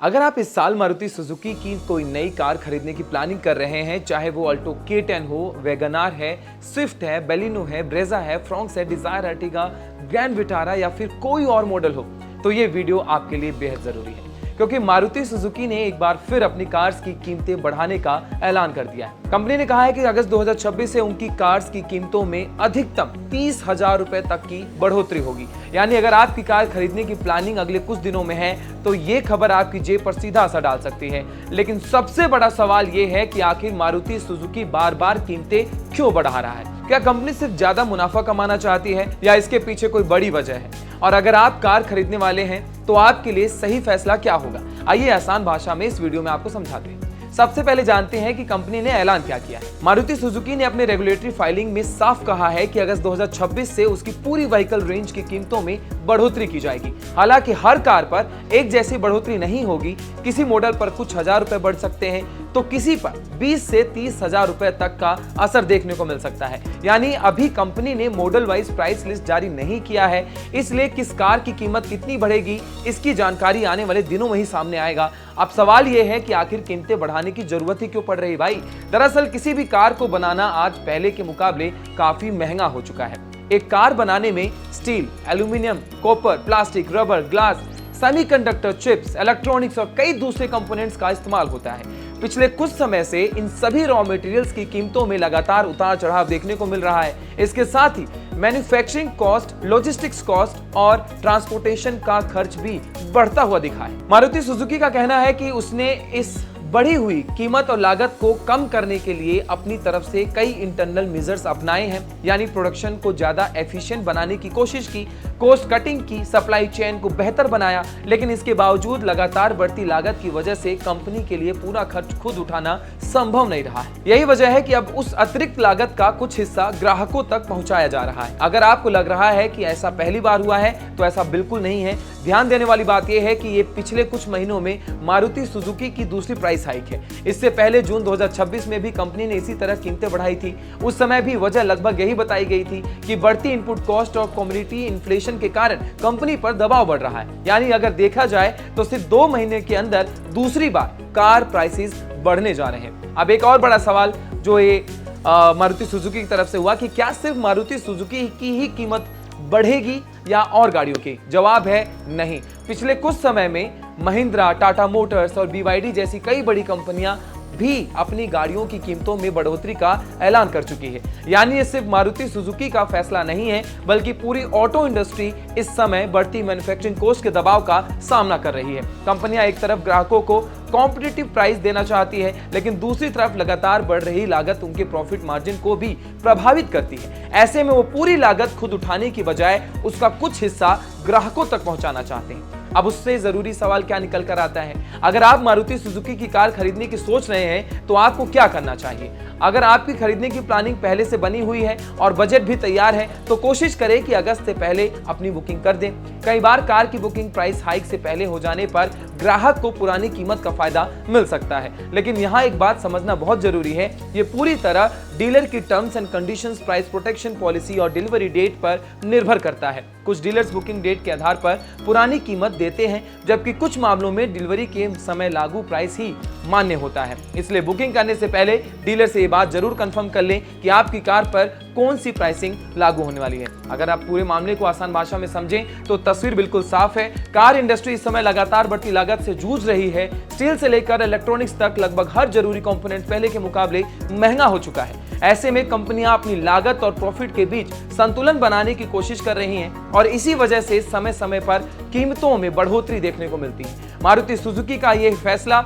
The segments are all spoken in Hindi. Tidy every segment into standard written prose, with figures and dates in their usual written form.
अगर आप इस साल मारुति सुजुकी की कोई नई कार खरीदने की प्लानिंग कर रहे हैं, चाहे वो अल्टो K10 हो, वैगनार है, स्विफ्ट है, बेलिनो है, ब्रेजा है, फ्रॉन्क्स है, डिजायर, अर्टिगा, ग्रैंड विटारा या फिर कोई और मॉडल हो, तो ये वीडियो आपके लिए बेहद जरूरी है, क्योंकि मारुति सुजुकी ने एक बार फिर अपनी कार्स की कीमतें बढ़ाने का ऐलान कर दिया है। कंपनी ने कहा है कि अगस्त 2026 से उनकी कार्स की कीमतों में अधिकतम 30,000 रुपए तक की बढ़ोतरी होगी। यानी अगर आपकी कार खरीदने की प्लानिंग अगले कुछ दिनों में है तो ये खबर आपकी जेब पर सीधा असर डाल सकती है। लेकिन सबसे बड़ा सवाल ये है कि आखिर मारुति सुजुकी बार बार कीमतें क्यों बढ़ा रहा है? क्या कंपनी सिर्फ ज्यादा मुनाफा कमाना चाहती है या इसके पीछे कोई बड़ी वजह है? और अगर आप कार खरीदने वाले हैं तो आपके लिए सही फैसला क्या होगा? आइए आसान भाषा में इस वीडियो में आपको समझाते हैं। सबसे पहले जानते हैं कि कंपनी ने ऐलान क्या किया है। मारुति सुजुकी ने अपने रेगुलेटरी फाइलिंग में साफ कहा है कि अगस्त 2026 से उसकी पूरी व्हीकल रेंज की कीमतों में बढ़ोतरी की जाएगी। हालांकि हर कार पर एक जैसी बढ़ोतरी नहीं होगी, किसी मॉडल पर कुछ हजार रुपए बढ़ सकते हैं तो किसी पर 20 से 30,000 रुपए तक का असर देखने को मिल सकता है। यानी अभी कंपनी ने मॉडल वाइज प्राइस लिस्ट जारी नहीं किया है, इसलिए किस कार की कीमत कितनी बढ़ेगी इसकी जानकारी आने वाले दिनों में ही सामने आएगा। अब सवाल यह है कि आखिर कीमतें बढ़ाने की जरूरत ही क्यों पड़ रही भाई? दरअसल किसी भी कार को बनाना आज पहले के मुकाबले काफी महंगा हो चुका है। एक कार बनाने में steel, aluminium, copper, plastic, rubber, glass, semiconductor, chips, electronics और कई दूसरे कंपोनेंट्स का इस्तेमाल होता है। पिछले कुछ समय से इन सभी रॉ मटेरियल्स की कीमतों में लगातार उतार चढ़ाव देखने को मिल रहा है। इसके साथ ही मैन्युफैक्चरिंग कॉस्ट, लॉजिस्टिक्स कॉस्ट और ट्रांसपोर्टेशन का खर्च भी बढ़ता हुआ दिखा है। मारुति सुजुकी का कहना है कि उसने इस बढ़ी हुई कीमत और लागत को कम करने के लिए अपनी तरफ से कई इंटरनल मेजर्स अपनाए हैं, यानी प्रोडक्शन को ज्यादा एफिशिएंट बनाने की कोशिश की, कॉस्ट कटिंग की, सप्लाई चेन को बेहतर बनाया। लेकिन इसके बावजूद लगातार बढ़ती लागत की वजह से कंपनी के लिए पूरा खर्च खुद उठाना संभव नहीं रहा है। यही वजह है कि अब उस अतिरिक्त लागत का कुछ हिस्सा ग्राहकों तक पहुंचाया जा रहा है। अगर आपको लग रहा है कि ऐसा पहली बार हुआ है तो ऐसा बिल्कुल नहीं है। ध्यान देने वाली बात यह है कि ये पिछले कुछ महीनों में मारुति सुजुकी की दूसरी प्राइस हाइक है। इससे पहले जून 2026 में भी कंपनी ने इसी तरह कीमतें बढ़ाई थी। उस समय भी वजह लगभग यही बताई गई थी कि बढ़ती इनपुट कॉस्ट और कमोडिटी इन्फ्लेशन के कारण कंपनी पर दबाव बढ़ रहा है। यानी अगर देखा जाए तो सिर्फ 2 महीने के अंदर दूसरी बार कार प्राइसेस बढ़ने जा रहे हैं। अब एक और बड़ा सवाल जो ये मारुति सुजुकी की तरफ से हुआ कि क्या सिर्फ मारुति सुजुकी की ही कीमत बढ़ेगी या और गाड़ियों की? जवाब है नहीं। पिछले कुछ समय में महिंद्रा, टाटा मोटर्स और BYD जैसी कई बड़ी कंपनियां भी अपनी गाड़ियों की कीमतों में बढ़ोतरी का ऐलान कर चुकी है। यानी ये सिर्फ मारुति सुजुकी का फैसला नहीं है, बल्कि पूरी ऑटो इंडस्ट्री इस समय बढ़ती मैन्युफैक्चरिंग कॉस्ट के दबाव का सामना कर रही है। कंपनियां एक तरफ ग्राहकों को कॉम्पिटिटिव प्राइस देना चाहती है, लेकिन दूसरी तरफ लगातार बढ़ रही लागत उनके प्रॉफिट मार्जिन को भी प्रभावित करती है। ऐसे में वो पूरी लागत खुद उठाने की बजाय उसका कुछ हिस्सा ग्राहकों तक पहुंचाना चाहते हैं। अब उससे जरूरी सवाल क्या निकल कर आता है? अगर आप मारुति सुजुकी की कार खरीदने की सोच रहे हैं तो आपको क्या करना चाहिए? अगर आपकी खरीदने की प्लानिंग पहले से बनी हुई है और बजट भी तैयार है तो कोशिश करें कि अगस्त से पहले अपनी बुकिंग कर दें। कई बार कार की बुकिंग प्राइस हाइक से पहले हो जाने पर ग्राहक को पुरानी कीमत का फायदा मिल सकता है। लेकिन यहाँ एक बात समझना बहुत जरूरी है, ये पूरी तरह डीलर की terms and conditions, price protection policy और डिलीवरी डेट पर निर्भर करता है। कुछ डीलर्स बुकिंग डेट के आधार पर पुरानी कीमत देते हैं, जबकि कुछ मामलों में डिलीवरी के समय लागू प्राइस ही मान्य होता है। इसलिए बुकिंग करने से पहले डीलर से ये बात जरूर कंफर्म कर लें कि आपकी कार पर कौन सी प्राइसिंग लागू होने वाली है। अगर आप पूरे मामले को आसान भाषा में समझें तो तस्वीर बिल्कुल साफ है। कार इंडस्ट्री इस समय लगातार बढ़ती लागत से जूझ रही है। स्टील से लेकर इलेक्ट्रॉनिक्स तक लगभग हर जरूरी कंपोनेंट पहले के मुकाबले महंगा हो चुका है। ऐसे में कंपनियां अपनी लागत और प्रॉफिट के बीच संतुलन बनाने की कोशिश कर रही हैं और इसी वजह से समय समय पर कीमतों में बढ़ोतरी देखने को मिलती है। मारुति सुजुकी का यह फैसला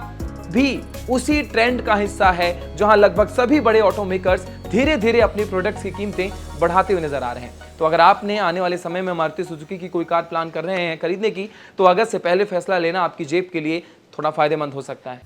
भी उसी ट्रेंड का हिस्सा है जहां लगभग सभी बड़े ऑटोमेकर्स धीरे धीरे अपनी प्रोडक्ट्स की कीमतें बढ़ाते हुए नजर आ रहे हैं। तो अगर आपने आने वाले समय में मारुति सुजुकी की कोई कार प्लान कर रहे हैं खरीदने की, तो अगस्त से पहले फैसला लेना आपकी जेब के लिए थोड़ा फायदेमंद हो सकता है।